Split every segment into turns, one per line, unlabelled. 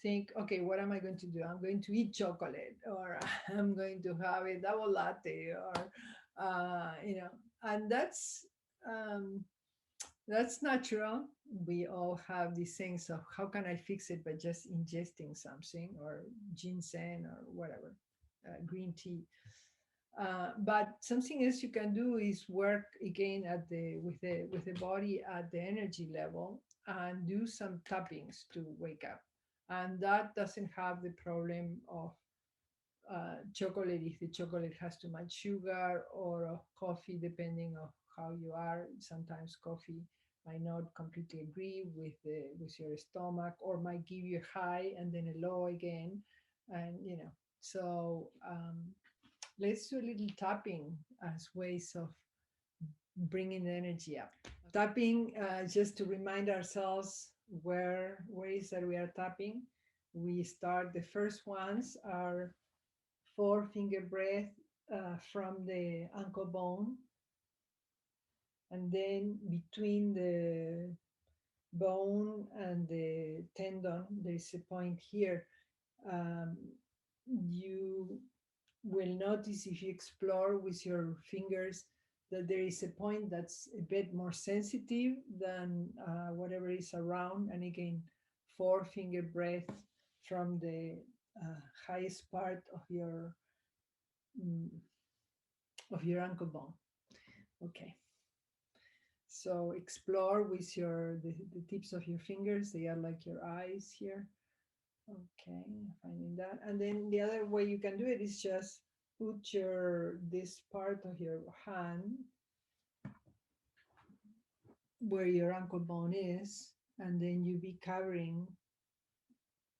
think, okay, what am I going to do? I'm going to eat chocolate, or I'm going to have a double latte, or and um, that's natural. We all have these things of how can I fix it by just ingesting something, or ginseng, or whatever, green tea. But something else you can do is work again at the with the body at the energy level, and do some tappings to wake up. And that doesn't have the problem of chocolate, if the chocolate has too much sugar, or of coffee, depending on how you are. Sometimes coffee might not completely agree with with your stomach, or might give you a high and then a low again, and so let's do a little tapping as ways of bringing the energy up. Tapping, just to remind ourselves where is that we are tapping. We start, the first ones are 4 finger breath from the ankle bone, and then between the bone and the tendon, there is a point here. Um, you will notice, if you explore with your fingers, that there is a point that's a bit more sensitive than whatever is around. And again, 4 finger breath from the highest part mm, of your ankle bone. Okay. So explore with the tips of your fingers. They are like your eyes here. Okay, finding that. And then the other way you can do it is just put this part of your hand where your ankle bone is, and then you be covering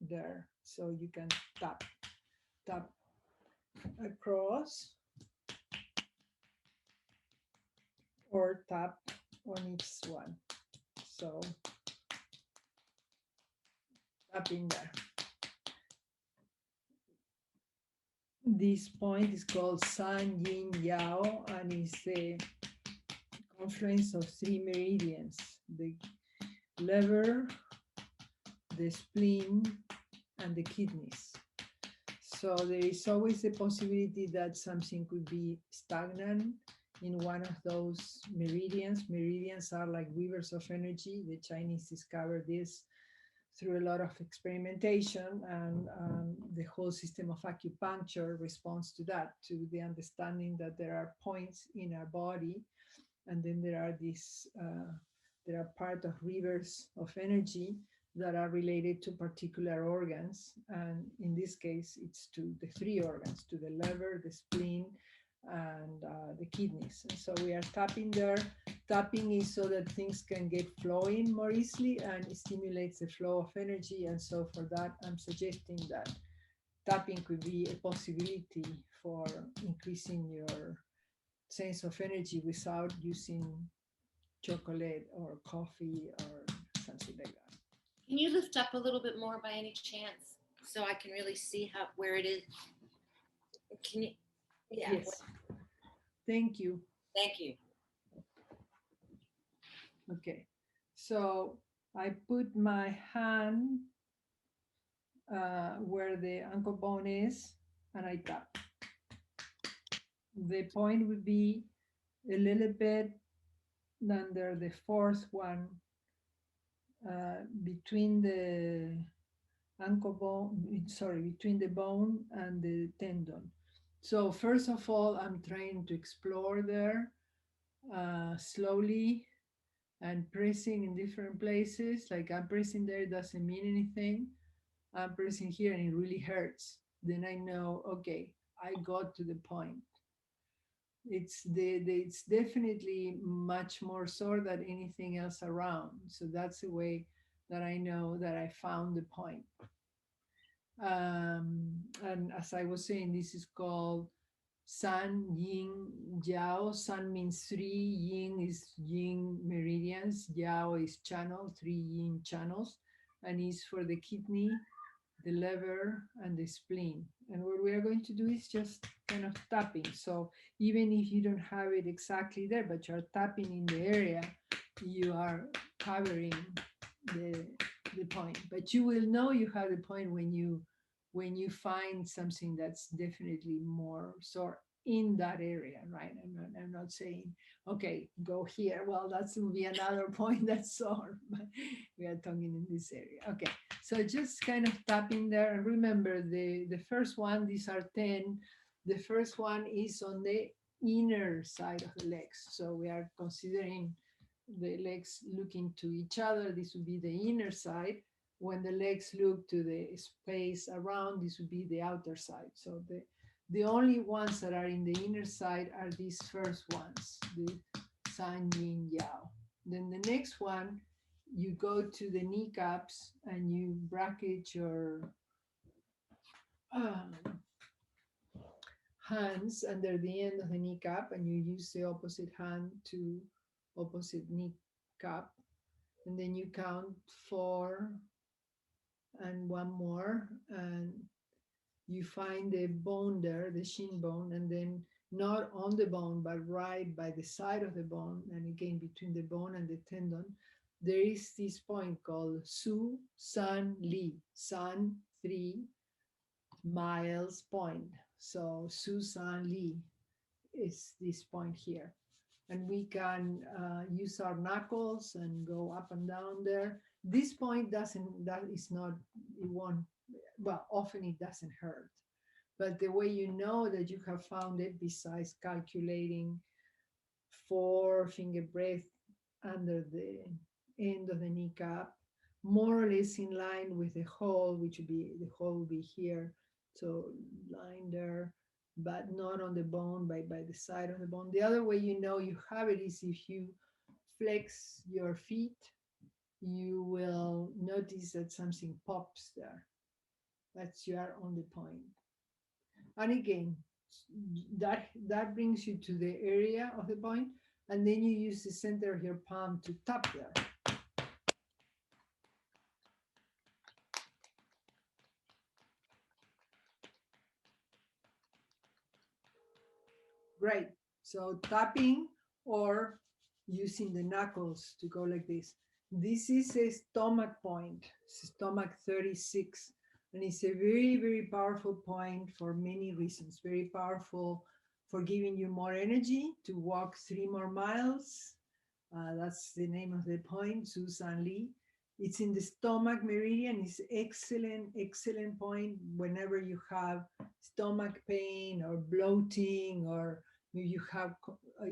there. So you can tap across, or tap on each one. So tapping there. This point is called San Yin Yao, and is the confluence of 3 meridians: the liver, the spleen, and the kidneys. So there is always the possibility that something could be stagnant in one of those meridians. Meridians are like rivers of energy. The Chinese discovered this through a lot of experimentation, and the whole system of acupuncture responds to that, to the understanding that there are points in our body, and then there are there are part of rivers of energy that are related to particular organs, and in this case it's to the 3 organs, to the liver, the spleen, and the kidneys. And so we are tapping there. Tapping is so that things can get flowing more easily, and it stimulates the flow of energy. And so for that, I'm suggesting that tapping could be a possibility for increasing your sense of energy without using chocolate or coffee or something like that.
Can you lift up a little bit more by any chance, so I can really see where it is? Can you? Yeah.
Yes. Thank you.
Thank you.
Okay. So I put my hand where the ankle bone is, and I tap. The point would be a little bit under the 4th one, between the ankle bone, sorry, between the bone and the tendon. So first of all, I'm trying to explore there slowly, and pressing in different places. Like I'm pressing there, doesn't mean anything. I'm pressing here and it really hurts. Then I know, okay, I got to the point. It's definitely much more sore than anything else around. So that's the way that I know that I found the point. And as I was saying, this is called San Yin Yao. San means 3, Yin is Yin meridians, Yao is channel, 3 Yin channels, and is for the kidney, the liver, and the spleen. And what we are going to do is just kind of tapping. So even if you don't have it exactly there, but you're tapping in the area, you are covering the the point. But you will know you have the point when you find something that's definitely more sore in that area, right? I'm not saying, okay, go here. Well, that's will be another point that's sore, but we are talking in this area. Okay, so just kind of tapping there. And remember, the first one, these are 10. The first one is on the inner side of the legs. So we are considering the legs looking to each other. This would be the inner side. When the legs look to the space around, this would be the outer side. So the only ones that are in the inner side are these first ones, the San Yin Yao. Then the next one, you go to the kneecaps and you bracket your um, hands under the end of the kneecap, and you use the opposite hand to opposite kneecap, and then you count four and one more, and you find the bone there, the shin bone, and then not on the bone but right by the side of the bone, and again between the bone and the tendon, there is this point called Su San Li, San 3 miles point. So Su San Li is this point here. And we can use our knuckles and go up and down there. This point doesn't, that is not, it won't, well, often it doesn't hurt. But the way you know that you have found it, besides calculating 4 finger breadth under the end of the kneecap, more or less in line with the hole, which would be, the hole will be here. So line there, but not on the bone, by the side of the bone. The other way you know you have it is if you flex your feet, you will notice that something pops there. That's you are on the point. And again, that brings you to the area of the point, and then you use the center of your palm to tap there. Great. So tapping or using the knuckles to go like this. This is a stomach point, stomach 36. And it's a very, very powerful point for many reasons. Very powerful for giving you more energy to walk 3 more miles. That's the name of the point, Susan Lee. It's in the stomach meridian. It's excellent, excellent point whenever you have stomach pain or bloating, or maybe you have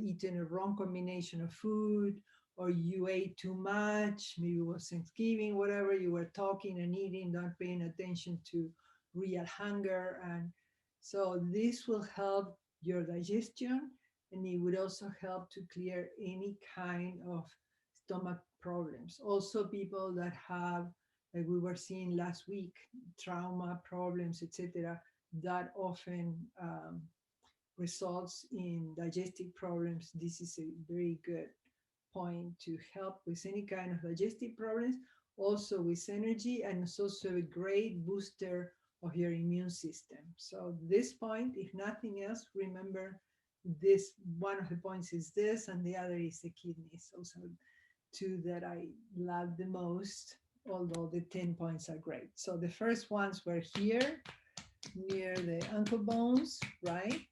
eaten a wrong combination of food, or you ate too much, maybe it was Thanksgiving, whatever, you were talking and eating, not paying attention to real hunger. And so this will help your digestion, and it would also help to clear any kind of stomach problems. Also, people that have, like we were seeing last week, trauma problems, etc., that often results in digestive problems. This is a very good point to help with any kind of digestive problems, also with energy, and it's also a great booster of your immune system. So this point, if nothing else, remember this, one of the points is this, and the other is the kidneys. Also two that I love the most, although the 10 points are great. So the first ones were here near the ankle bones, right?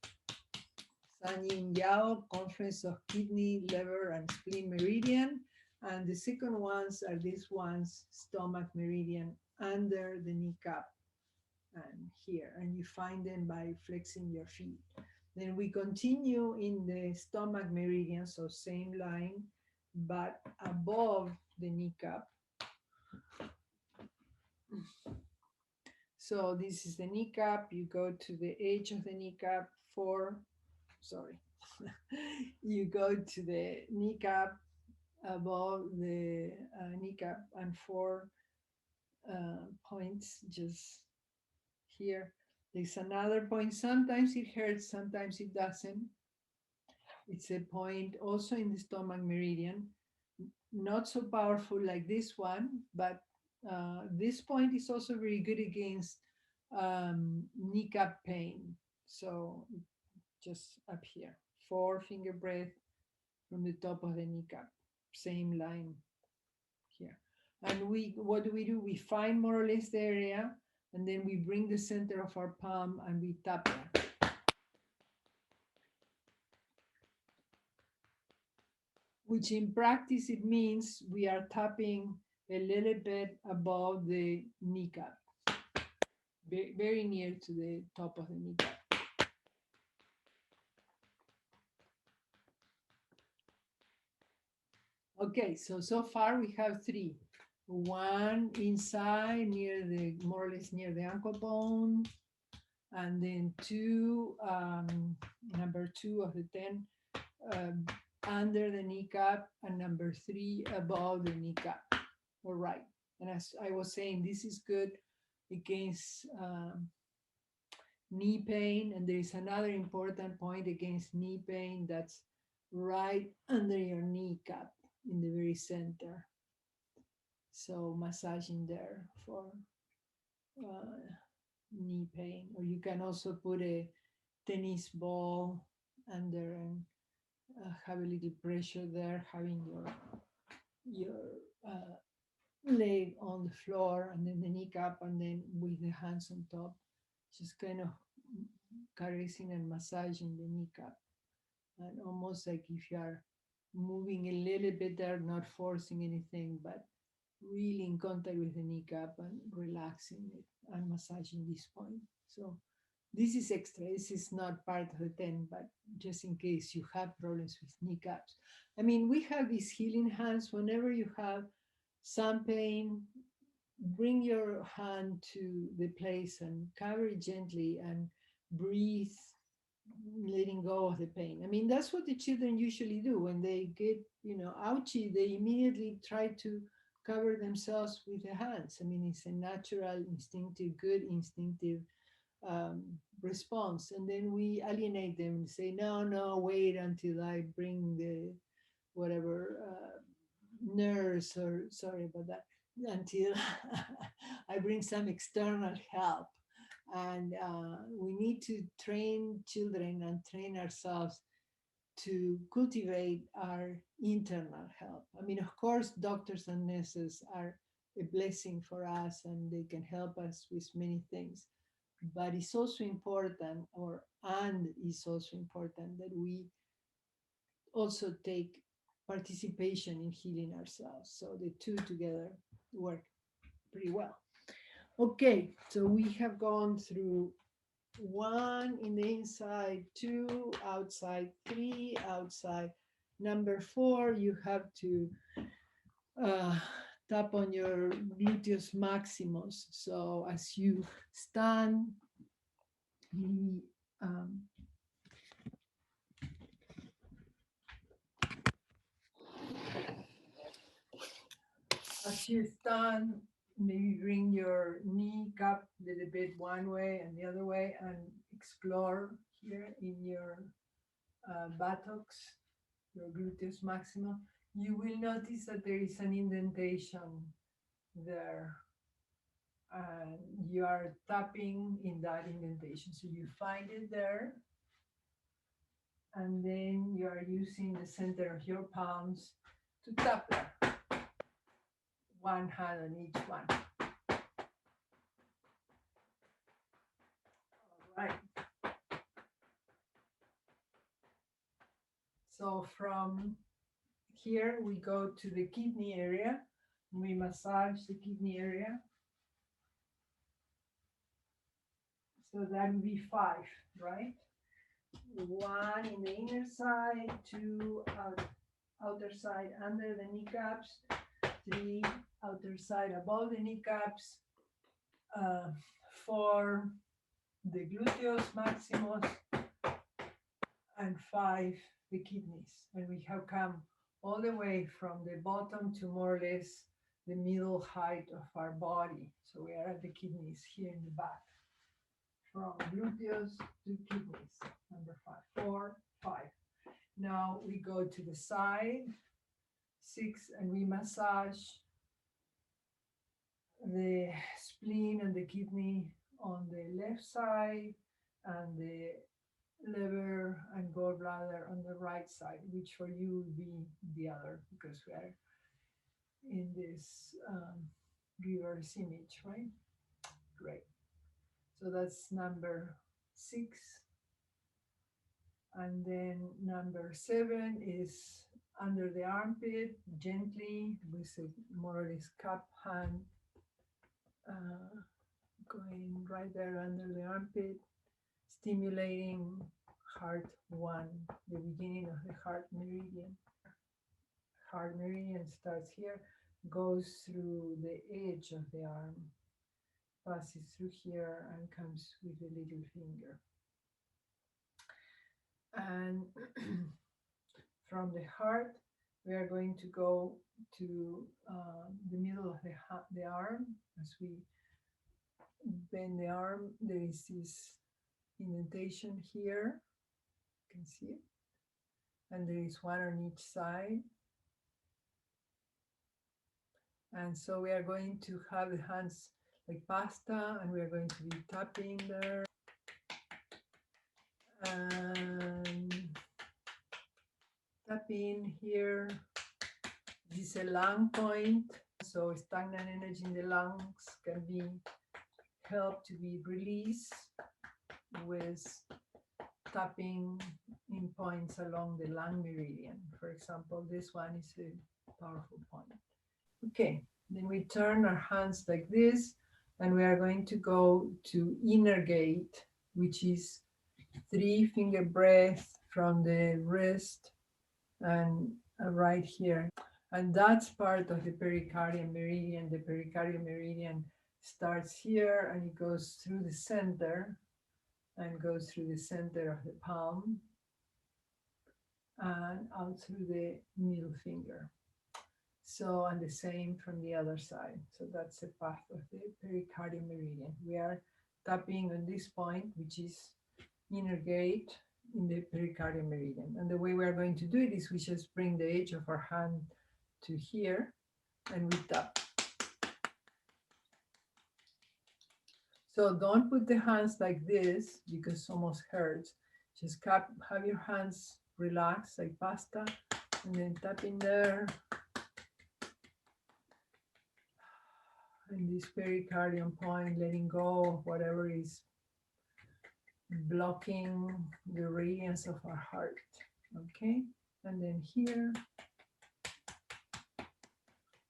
San Yin Yao, conference of kidney, liver, and spleen meridian. And the second ones are these ones, stomach meridian under the kneecap and here. And you find them by flexing your feet. Then we continue in the stomach meridian, so same line, but above the kneecap. So this is the kneecap. You go to the edge of the kneecap for, sorry, you go to the kneecap, above the kneecap, and 4 points just here. There's another point. Sometimes it hurts, sometimes it doesn't. It's a point also in the stomach meridian, not so powerful like this one, but this point is also very good against kneecap pain. So just up here, 4 finger breadth from the top of the kneecap, same line here. And what do? We find more or less the area, and then we bring the center of our palm and we tap it, which in practice it means we are tapping a little bit above the kneecap, very near to the top of the kneecap. Okay, so far we have three. One inside near the, more or less near the ankle bone, and then two, number two of the 10, um, under the kneecap, and number three above the kneecap. All right. And as I was saying, this is good against knee pain. And there is another important point against knee pain that's right under your kneecap in the very center. So massaging there for uh, knee pain. Or you can also put a tennis ball under and have a little pressure there, having your leg on the floor and then the kneecap, and then with the hands on top, just kind of caressing and massaging the kneecap, and almost like if you are moving a little bit there, not forcing anything, but really in contact with the kneecap and relaxing it and massaging this point. So this is extra. This is not part of the 10, but just in case you have problems with kneecaps. I mean, we have these healing hands. Whenever you have some pain, bring your hand to the place and cover it gently and breathe, letting go of the pain. I mean, that's what the children usually do when they get, ouchy, they immediately try to cover themselves with their hands. I mean, it's a natural, instinctive, good instinctive um, response. And then we alienate them and say, no, no, wait until I bring the whatever nurse, or sorry about that, until I bring some external help. And we need to train children and train ourselves to cultivate our internal help. I mean, of course, doctors and nurses are a blessing for us and they can help us with many things. But it's also important, and it's also important that we also take participation in healing ourselves. So the two together work pretty well. Okay, so we have gone through one in the inside, two outside, three outside. Number four, you have to uh, tap on your gluteus maximus. So as you stand, maybe as you stand, maybe bring your knee cup a little bit one way and the other way, and explore here in your buttocks, your gluteus maximus. You will notice that there is an indentation there, and you are tapping in that indentation. So you find it there, and then you are using the center of your palms to tap there, one hand on each one. All right. So from here, we go to the kidney area. We massage the kidney area. So that would be 5, right? 1 in the inner side, 2 outer side under the kneecaps, 3 outer side above the kneecaps, 4 the gluteus maximus, and 5 the kidneys. And we have come all the way from the bottom to more or less the middle height of our body. So we are at the kidneys here in the back. From gluteus to kidneys, number 5, 4, 5. Now we go to the side, 6, and we massage the spleen and the kidney on the left side, and the liver and gallbladder on the right side, which for you would be the other, because we are in this reverse image, right? Great. So that's number 6. And then number 7 is under the armpit, gently, with a more or less cup hand uh, going right there under the armpit, stimulating heart 1, the beginning of the heart meridian. Heart meridian starts here, goes through the edge of the arm, passes through here, and comes with the little finger. And from the heart, we are going to go to the middle of the arm. As we bend the arm, there is this indentation here. You can see it. And there is one on each side. And so we are going to have the hands like pasta, and we are going to be tapping there. And tapping here. This is a lung point. So stagnant energy in the lungs can be helped to be released with tapping in points along the lung meridian. For example, this one is a powerful point. Okay, then we turn our hands like this, and we are going to go to inner gate, which is 3-finger breath from the wrist and right here. And that's part of the pericardium meridian. The pericardium meridian starts here and it goes through the center and goes through the center of the palm and out through the middle finger. So, and the same from the other side. So that's the path of the pericardium meridian. We are tapping on this point, which is inner gate in the pericardium meridian. And the way we are going to do it is we just bring the edge of our hand to here and we tap. So don't put the hands like this because it almost hurts. Just have your hands relaxed like pasta and then tap in there. And this pericardium point, letting go of whatever is blocking the radiance of our heart. Okay, and then here,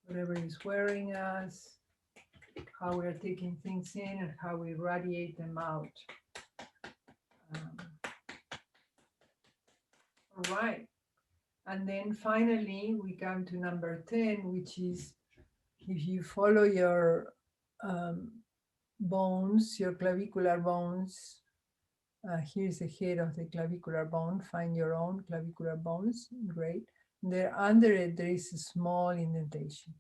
whatever is wearing us, how we are taking things in and how we radiate them out. All right, and then finally we come to number 10, which is if you follow your bones, your clavicular bones. Here's the head of the clavicular bone. Find your own clavicular bones. Great. There under it, there is a small indentation.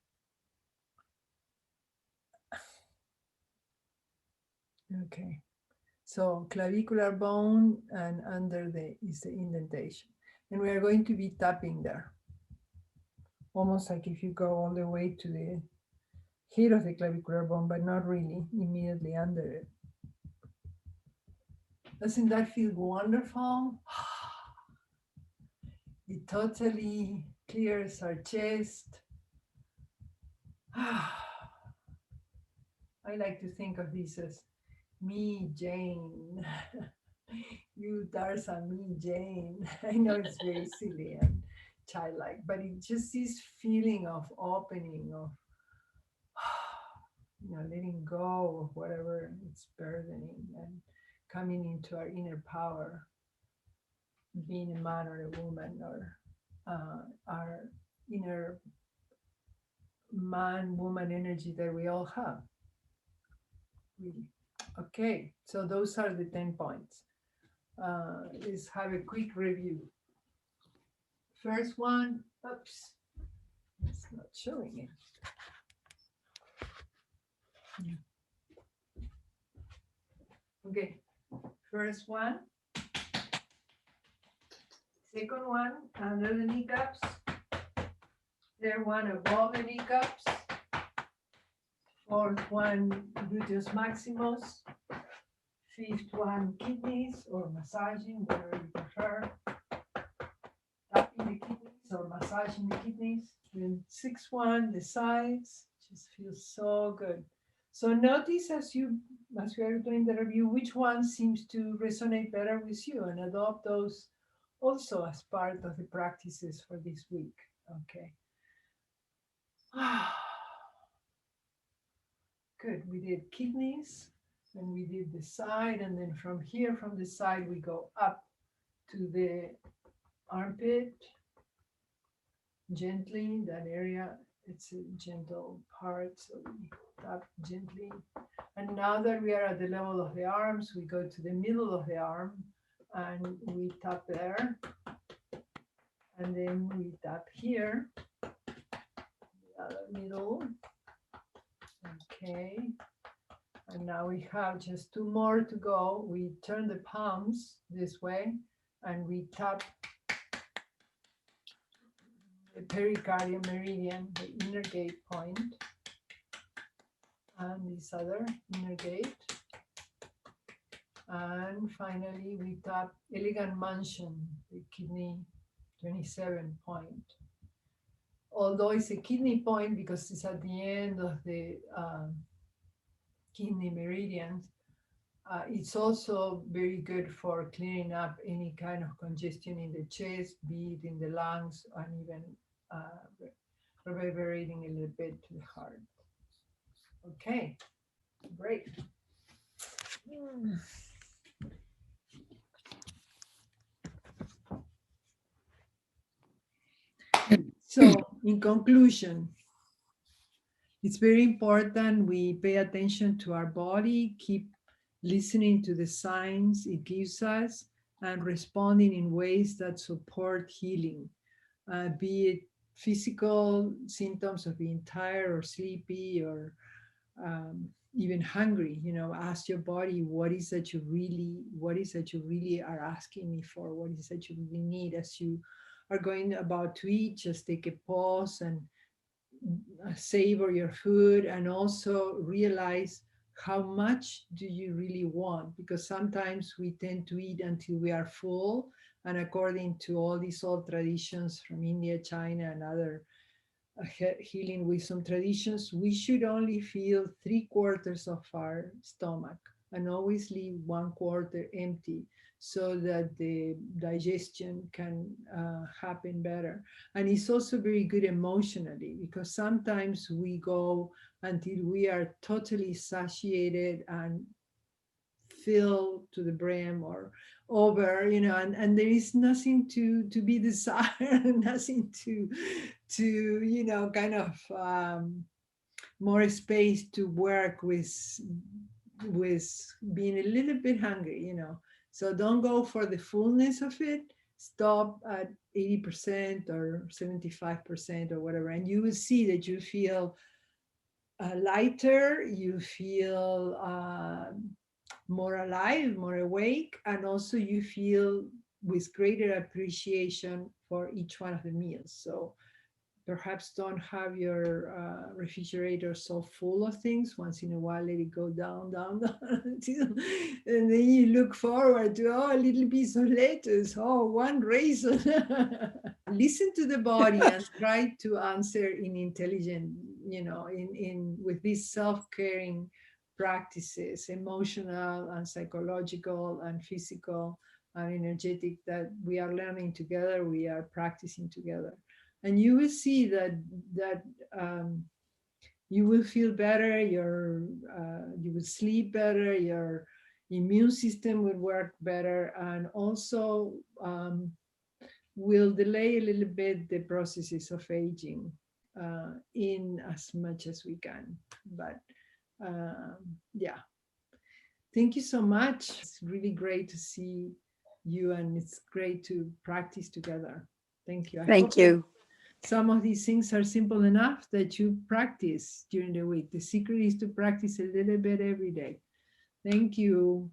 Okay. So clavicular bone and under is the indentation. And we are going to be tapping there. Almost like if you go all the way to the head of the clavicular bone, but not really, immediately under it. Doesn't that feel wonderful? It totally clears our chest. I like to think of this as me, Jane. You, Darsa, me, Jane. I know it's very silly and childlike, but it's just this feeling of opening, of letting go of whatever it's burdening and coming into our inner power, being a man or a woman, or our inner man, woman energy that we all have. Really. Okay, so those are the 10 points. Let's have a quick review. First one, oops, it's not showing it. Okay, first one. Second one, under the kneecaps. Third one, above the kneecaps. Fourth one, gluteus maximus. Fifth one, kidneys or massaging, whatever you prefer. Tapping the kidneys or massaging the kidneys. Then 6-1, the sides, just feels so good. So notice as we are doing the review, which one seems to resonate better with you, and adopt those also as part of the practices for this week. Okay. Good. We did kidneys, and we did the side, and then from here, from the side, we go up to the armpit gently. That area, it's a gentle part, so we tap gently. And now that we are at the level of the arms, we go to the middle of the arm and we tap there. And then we tap here, the other middle. Okay. And now we have just 2 more to go. We turn the palms this way and we tap the pericardium meridian, the inner gate point, and this other inner gate. And finally, we tap elegant mansion, the kidney 27 point. Although it's a kidney point because it's at the end of the kidney meridians, it's also very good for clearing up any kind of congestion in the chest, be it in the lungs, and even reverberating a little bit to the heart. Okay, great. So, in conclusion, it's very important we pay attention to our body, keep listening to the signs it gives us, and responding in ways that support healing, be it physical symptoms of being tired or sleepy or even hungry. Ask your body, what is that you really are asking me for? What is that you really need? As you are going about to eat, just take a pause and savor your food, and also realize how much do you really want, because sometimes we tend to eat until we are full, and according to all these old traditions from India, China, and other healing wisdom traditions, we should only feel 3/4 of our stomach and always leave 1/4 empty, so that the digestion can happen better. And it's also very good emotionally, because sometimes we go until we are totally satiated and filled to the brim or over, and there is nothing to be desired, nothing to kind of more space to work with being a little bit hungry. So don't go for the fullness of it. Stop at 80% or 75% or whatever, and you will see that you feel lighter, you feel more alive, more awake, and also you feel with greater appreciation for each one of the meals. So perhaps don't have your refrigerator so full of things. Once in a while, let it go down, down, down, until, and then you look forward to, a little piece of lettuce, one raisin. Listen to the body and try to answer in intelligent, with these self-caring practices, emotional and psychological and physical and energetic, that we are learning together, we are practicing together. And you will see that you will feel better, you will sleep better, your immune system will work better, and also will delay a little bit the processes of aging in as much as we can. But yeah, thank you so much. It's really great to see you, and it's great to practice together. Thank you.
Thank you.
Some of these things are simple enough that you practice during the week. The secret is to practice a little bit every day. Thank you.